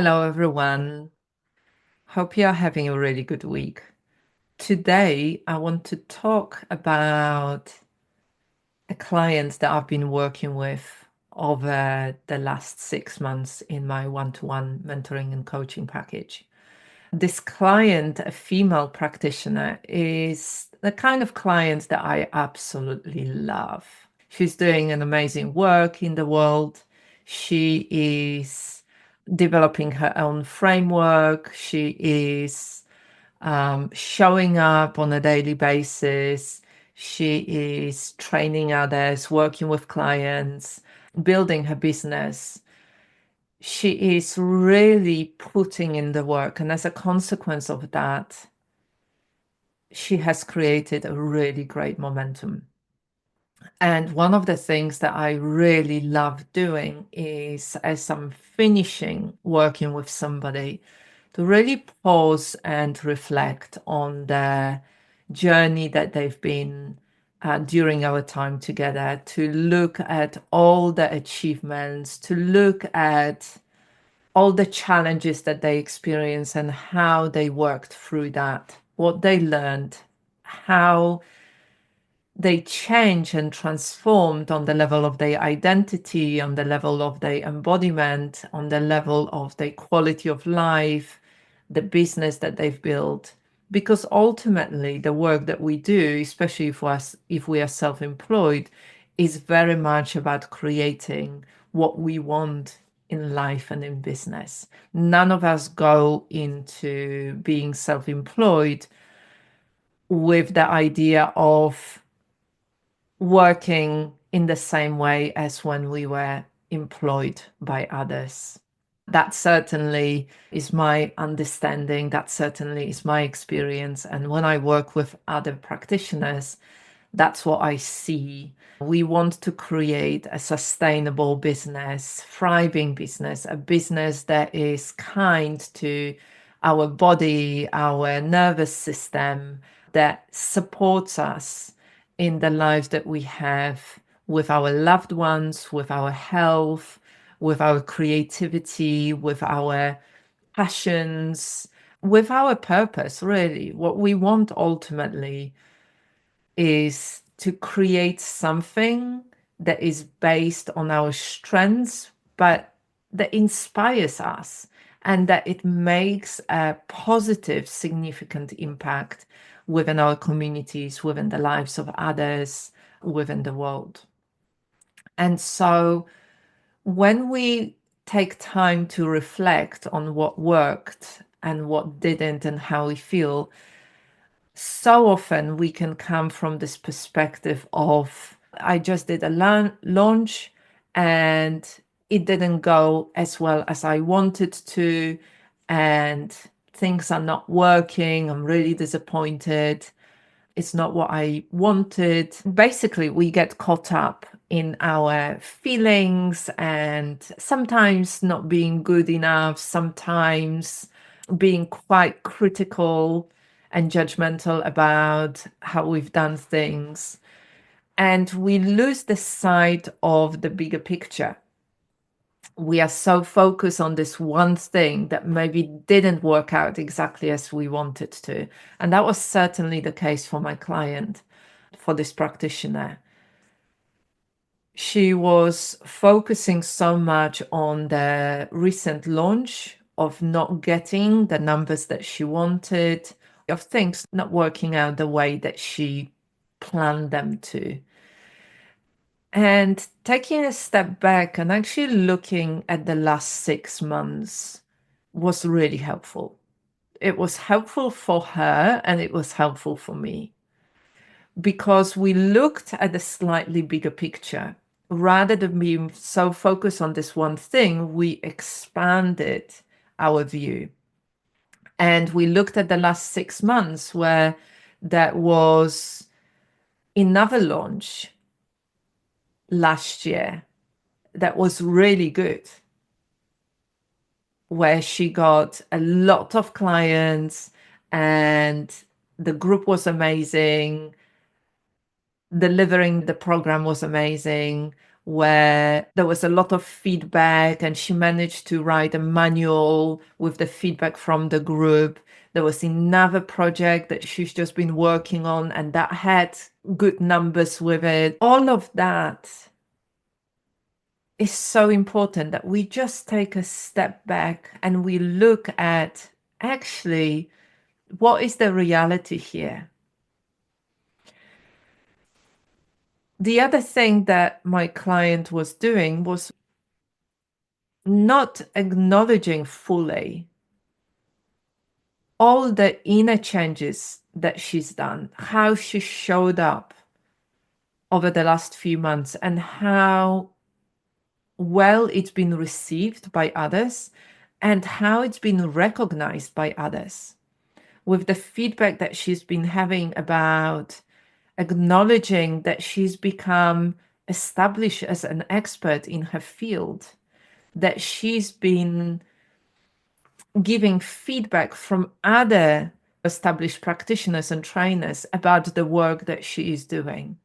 Hello, everyone. Hope you're having a really good week. Today, I want to talk about a client that I've been working with over the last 6 months in my one-to-one mentoring and coaching package. This client, a female practitioner, is the kind of client that I absolutely love. She's doing an amazing work in the world. She is developing her own framework. She is showing up on a daily basis. She is training others, working with clients, building her business. She is really putting in the work. And as a consequence of that, she has created a really great momentum. And one of the things that I really love doing is, as I'm finishing working with somebody, to really pause and reflect on the journey that they've been during our time together, to look at all the achievements, to look at all the challenges that they experienced and how they worked through that, what they learned, how they changed and transformed on the level of their identity, on the level of their embodiment, on the level of their quality of life, the business that they've built. Because ultimately, the work that we do, especially if we are self-employed, is very much about creating what we want in life and in business. None of us go into being self-employed with the idea of working in the same way as when we were employed by others. That certainly is my understanding. That certainly is my experience. And when I work with other practitioners, that's what I see. We want to create a sustainable business, thriving business, a business that is kind to our body, our nervous system, that supports us in the lives that we have with our loved ones, with our health, with our creativity, with our passions, with our purpose, really. What we want ultimately is to create something that is based on our strengths, but that inspires us and that it makes a positive, significant impact within our communities, within the lives of others, within the world. And so when we take time to reflect on what worked and what didn't and how we feel, so often we can come from this perspective of, I just did a launch and it didn't go as well as I wanted to, and things are not working. I'm really disappointed. It's not what I wanted. Basically, we get caught up in our feelings and sometimes not being good enough, sometimes being quite critical and judgmental about how we've done things. And we lose the sight of the bigger picture. We are so focused on this one thing that maybe didn't work out exactly as we wanted to. And that was certainly the case for my client, for this practitioner. She was focusing so much on the recent launch of not getting the numbers that she wanted, of things not working out the way that she planned them to. And taking a step back and actually looking at the last 6 months was really helpful. It was helpful for her and it was helpful for me, because we looked at the slightly bigger picture. Rather than being so focused on this one thing, we expanded our view. And we looked at the last 6 months where that was another launch last year that was really good, where she got a lot of clients and the group was amazing. Delivering the program was amazing. where there was a lot of feedback, and she managed to write a manual with the feedback from the group. There was another project that she's just been working on, and that had good numbers with it. All of that is so important, that we just take a step back and we look at, actually, what is the reality here? The other thing that my client was doing was not acknowledging fully all the inner changes that she's done, how she showed up over the last few months, and how well it's been received by others, and how it's been recognized by others. With the feedback that she's been having about acknowledging that she's become established as an expert in her field, that she's been giving feedback from other established practitioners and trainers about the work that she is doing,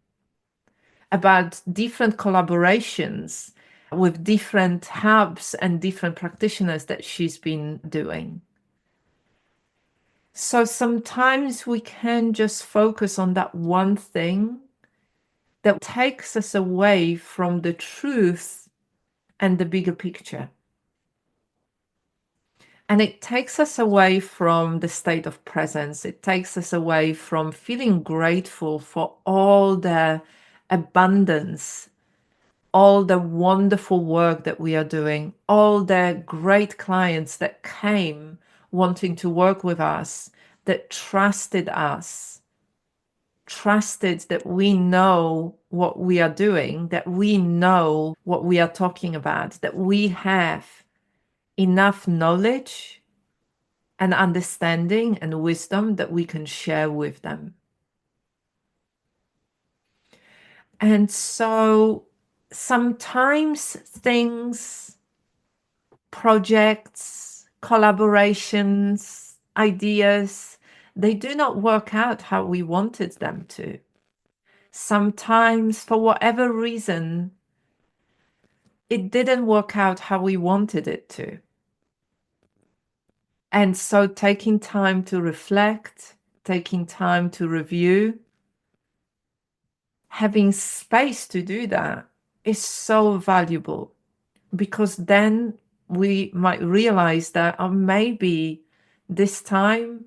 about different collaborations with different hubs and different practitioners that she's been doing. So sometimes we can just focus on that one thing that takes us away from the truth and the bigger picture. And it takes us away from the state of presence. It takes us away from feeling grateful for all the abundance, all the wonderful work that we are doing, all the great clients that came wanting to work with us, that trusted us, trusted that we know what we are doing, that we know what we are talking about, that we have enough knowledge and understanding and wisdom that we can share with them. And so sometimes things, projects, collaborations, ideas, they do not work out how we wanted them to. Sometimes, for whatever reason, it didn't work out how we wanted it to. And so taking time to reflect, taking time to review, having space to do that is so valuable, because then we might realize that maybe this time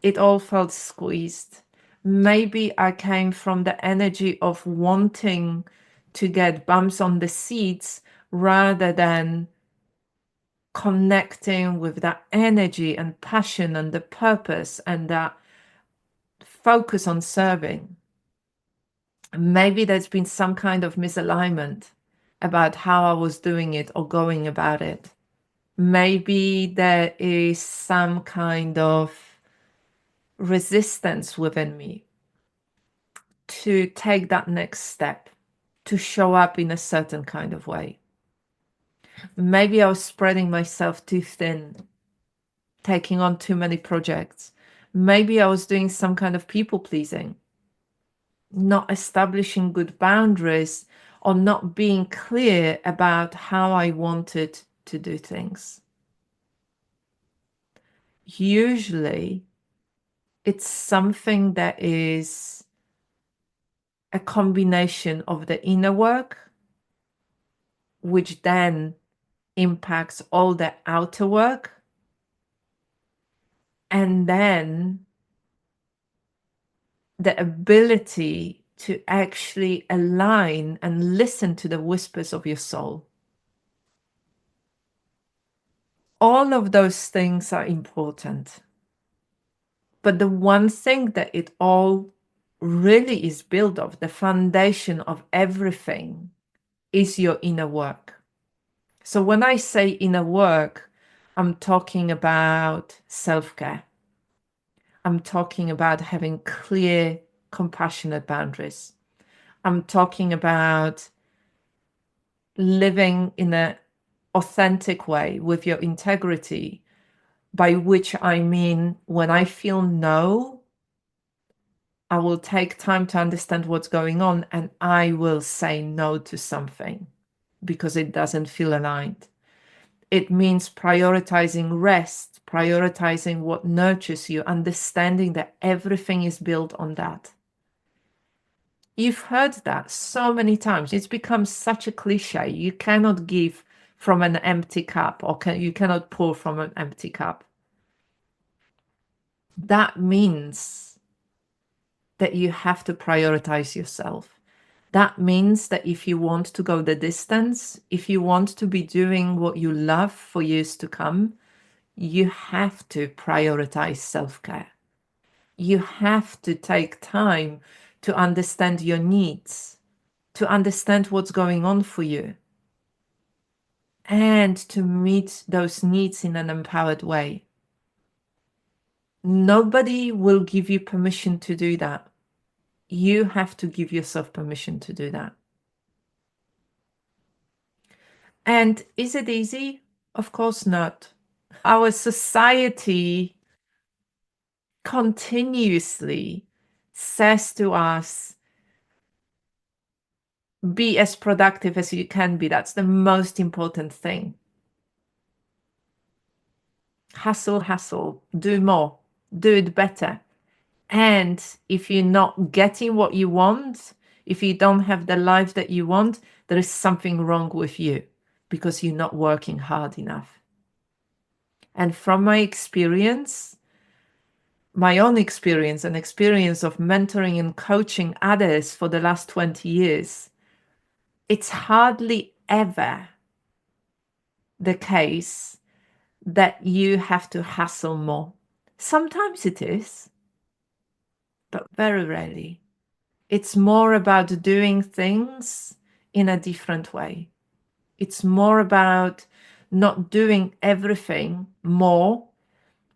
it all felt squeezed. Maybe I came from the energy of wanting to get bumps on the seats rather than connecting with that energy and passion and the purpose and that focus on serving. Maybe there's been some kind of misalignment about how I was doing it or going about it. Maybe there is some kind of resistance within me to take that next step, to show up in a certain kind of way. Maybe I was spreading myself too thin, taking on too many projects. Maybe I was doing some kind of people pleasing, not establishing good boundaries, or not being clear about how I wanted to do things. Usually, it's something that is a combination of the inner work, which then impacts all the outer work, and then the ability to actually align and listen to the whispers of your soul. All of those things are important. But the one thing that it all really is built of, the foundation of everything, is your inner work. So when I say inner work, I'm talking about self-care. I'm talking about having clear, compassionate boundaries. I'm talking about living in an authentic way with your integrity, by which I mean when I feel no, I will take time to understand what's going on, and I will say no to something because it doesn't feel aligned. It means prioritizing rest, prioritizing what nurtures you, understanding that everything is built on that. You've heard that so many times. It's become such a cliche. You cannot give from an empty cup, or you cannot pour from an empty cup. That means that you have to prioritize yourself. That means that if you want to go the distance, if you want to be doing what you love for years to come, you have to prioritize self-care. You have to take time to understand your needs, to understand what's going on for you, and to meet those needs in an empowered way. Nobody will give you permission to do that. You have to give yourself permission to do that. And is it easy? Of course not. Our society continuously says to us, be as productive as you can be. That's the most important thing. Hustle, hustle, do more, do it better. And if you're not getting what you want, if you don't have the life that you want, there is something wrong with you because you're not working hard enough. And from my experience, my own experience and experience of mentoring and coaching others for the last 20 years, it's hardly ever the case that you have to hustle more. Sometimes it is, but very rarely. It's more about doing things in a different way. It's more about not doing everything more,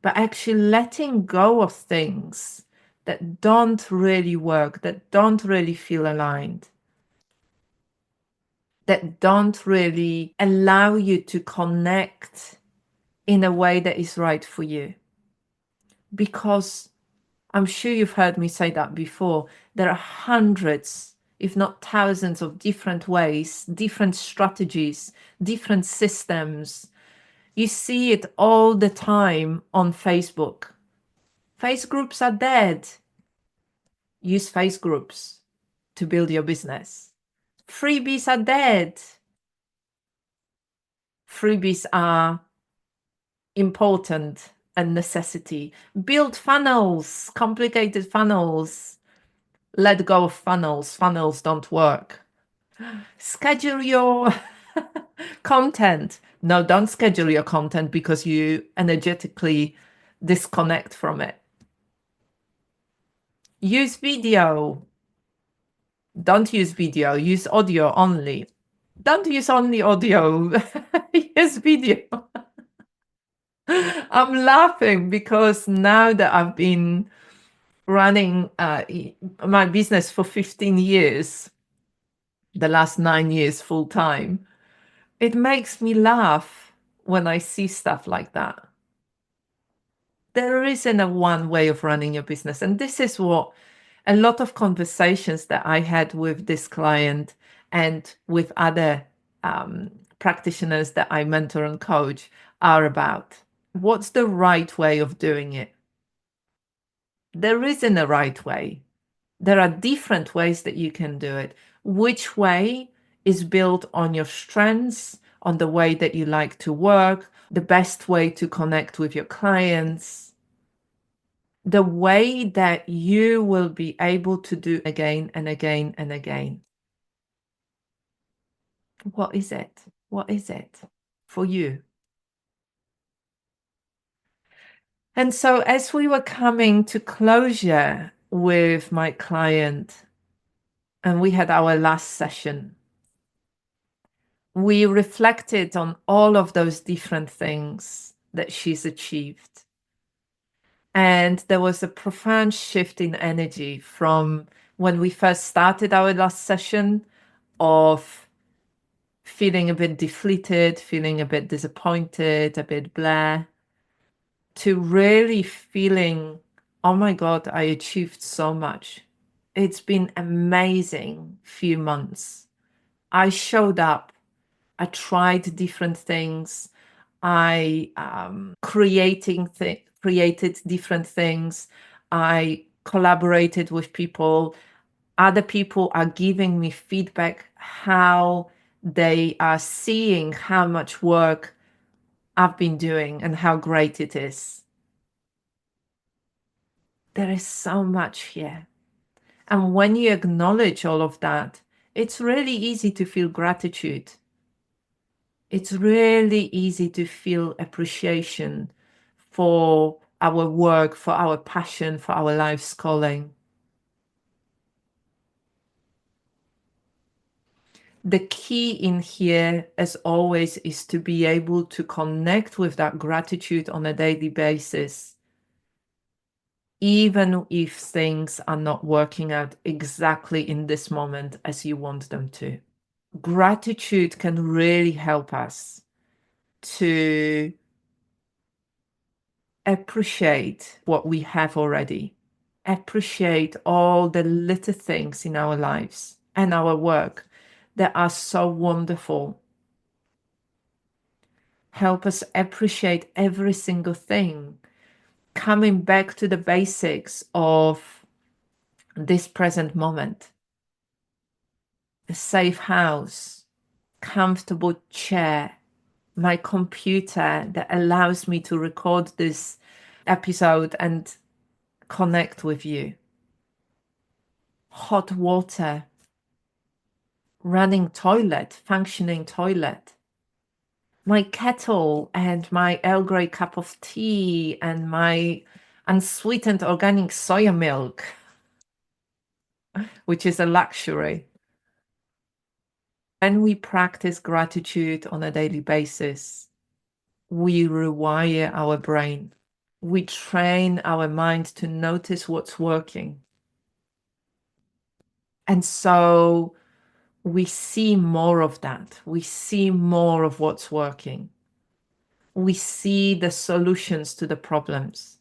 but actually letting go of things that don't really work, that don't really feel aligned, that don't really allow you to connect in a way that is right for you. Because I'm sure you've heard me say that before. There are hundreds, if not thousands, of different ways, different strategies, different systems. You see it all the time on Facebook. Face groups are dead. Use face groups to build your business. Freebies are dead. Freebies are important and necessity. Build funnels, complicated funnels. Let go of funnels. Funnels don't work. Schedule your content. No, don't schedule your content because you energetically disconnect from it. Use video. Don't use video. Use audio only. Don't use only audio. Use video. I'm laughing because now that I've been running my business for 15 years, the last 9 years full time, it makes me laugh when I see stuff like that. There isn't a one way of running your business. And this is what a lot of conversations that I had with this client and with other practitioners that I mentor and coach are about. What's the right way of doing it? There isn't a right way. There are different ways that you can do it. Which way is built on your strengths, on the way that you like to work, the best way to connect with your clients, the way that you will be able to do again and again and again. What is it? What is it for you? And so as we were coming to closure with my client and we had our last session, we reflected on all of those different things that she's achieved. And there was a profound shift in energy from when we first started our last session of feeling a bit deflated, feeling a bit disappointed, a bit blah, to really feeling Oh my God, I achieved so much. It's been amazing few months. I showed up. I tried different things. I created different things. I collaborated with people. Other people are giving me feedback how they are seeing how much work I've been doing and how great it is. There is so much here. And when you acknowledge all of that, it's really easy to feel gratitude. It's really easy to feel appreciation for our work, for our passion, for our life's calling. The key in here, as always, is to be able to connect with that gratitude on a daily basis, even if things are not working out exactly in this moment as you want them to. Gratitude can really help us to appreciate what we have already, appreciate all the little things in our lives and our work that are so wonderful. Help us appreciate every single thing, coming back to the basics of this present moment. A safe house, comfortable chair, my computer that allows me to record this episode and connect with you. Hot water, running toilet, functioning toilet, my kettle and my Earl Grey cup of tea and my unsweetened organic soya milk, which is a luxury. When we practice gratitude on a daily basis, we rewire our brain. We train our mind to notice what's working. And so we see more of that. We see more of what's working. We see the solutions to the problems.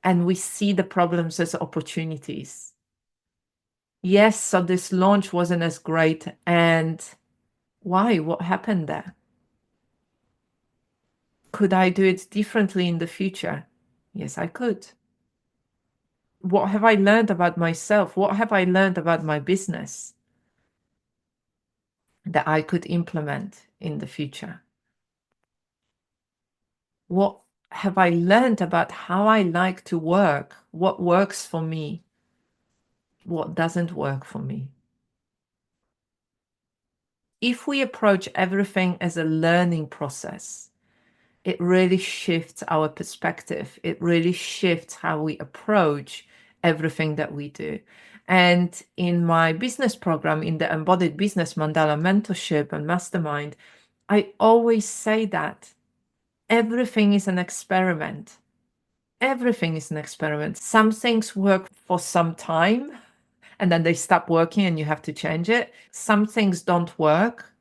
And we see the problems as opportunities. Yes, so this launch wasn't as great. And why? What happened there? Could I do it differently in the future? Yes, I could. What have I learned about myself? What have I learned about my business that I could implement in the future? What have I learned about how I like to work? What works for me? What doesn't work for me? If we approach everything as a learning process, it really shifts our perspective. It really shifts how we approach everything that we do. And in my business program, in the Embodied Business Mandala Mentorship and Mastermind, I always say that everything is an experiment. Everything is an experiment. Some things work for some time and then they stop working and you have to change it. Some things don't work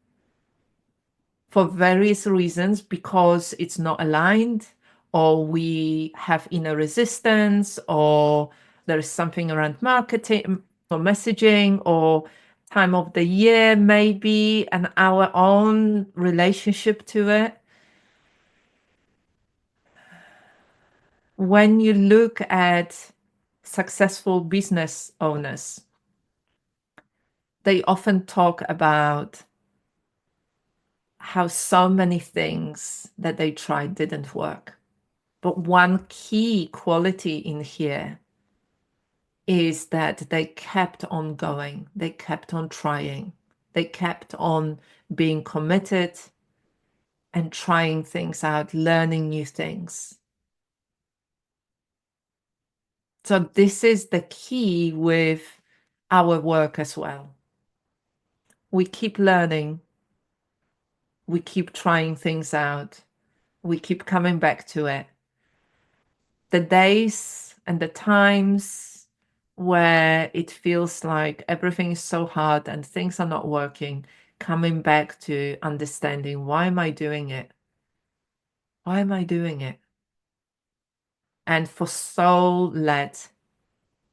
for various reasons because it's not aligned, or we have inner resistance, or there is something around marketing or messaging or time of the year maybe, and our own relationship to it. When you look at successful business owners, they often talk about how so many things that they tried didn't work. But one key quality in here is that they kept on going, they kept on trying, they kept on being committed and trying things out, learning new things. So this is the key with our work as well. We keep learning, we keep trying things out, we keep coming back to it. The days and the times where it feels like everything is so hard and things are not working, coming back to understanding, why am I doing it? Why am I doing it? And for soul-led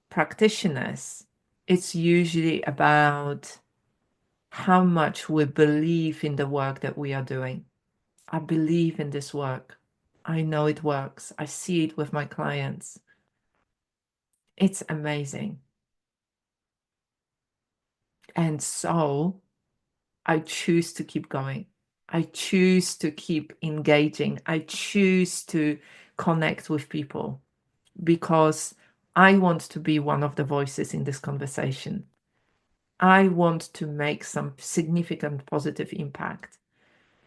practitioners, it's usually about how much we believe in the work that we are doing. I believe in this work. I know it works. I see it with my clients. It's amazing. And so I choose to keep going. I choose to keep engaging. I choose to connect with people because I want to be one of the voices in this conversation. I want to make some significant positive impact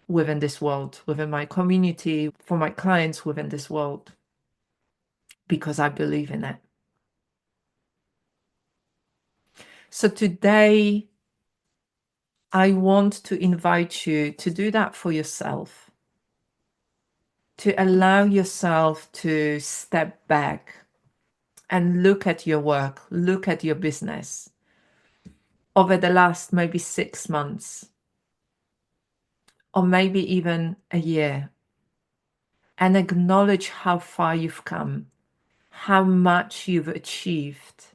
within this world, within my community, for my clients within this world, because I believe in it. So today, I want to invite you to do that for yourself, to allow yourself to step back and look at your work, look at your business over the last maybe 6 months, or maybe even a year, and acknowledge how far you've come, how much you've achieved,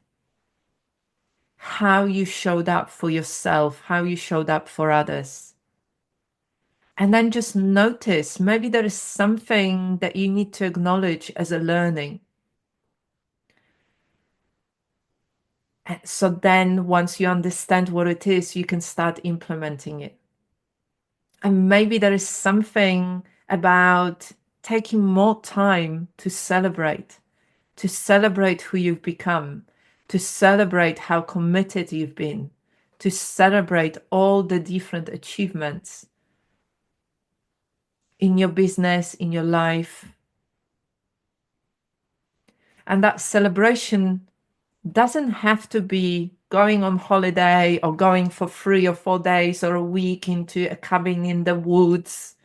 how you showed up for yourself, how you showed up for others. And then just notice maybe there is something that you need to acknowledge as a learning. And so then once you understand what it is, you can start implementing it. And maybe there is something about taking more time to celebrate who you've become, to celebrate how committed you've been, to celebrate all the different achievements in your business, in your life. And that celebration doesn't have to be going on holiday or going for 3 or 4 days or a week into a cabin in the woods.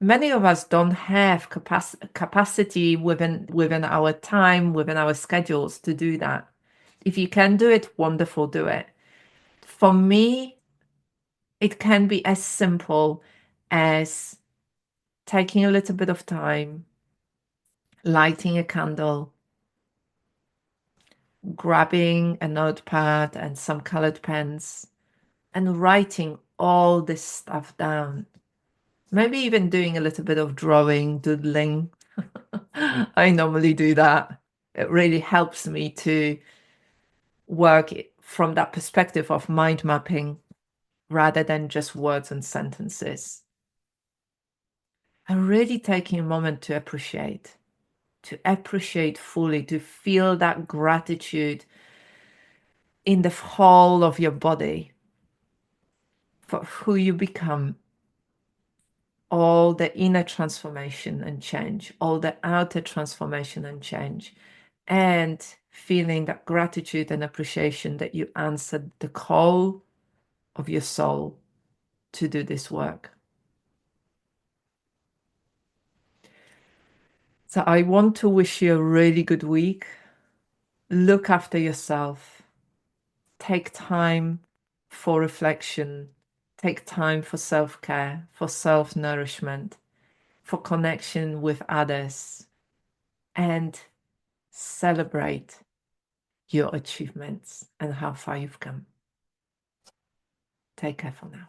Many of us don't have capacity within our time, within our schedules to do that. If you can do it, wonderful, do it. For me, it can be as simple as taking a little bit of time, lighting a candle, grabbing a notepad and some colored pens, and writing all this stuff down. Maybe even doing a little bit of drawing, doodling. I normally do that. It really helps me to work from that perspective of mind mapping rather than just words and sentences. And really taking a moment to appreciate fully, to feel that gratitude in the whole of your body for who you become, all the inner transformation and change, all the outer transformation and change, and feeling that gratitude and appreciation that you answered the call of your soul to do this work. So I want to wish you a really good week. Look after yourself. Take time for reflection. Take time for self-care, for self-nourishment, for connection with others, and celebrate your achievements and how far you've come. Take care for now.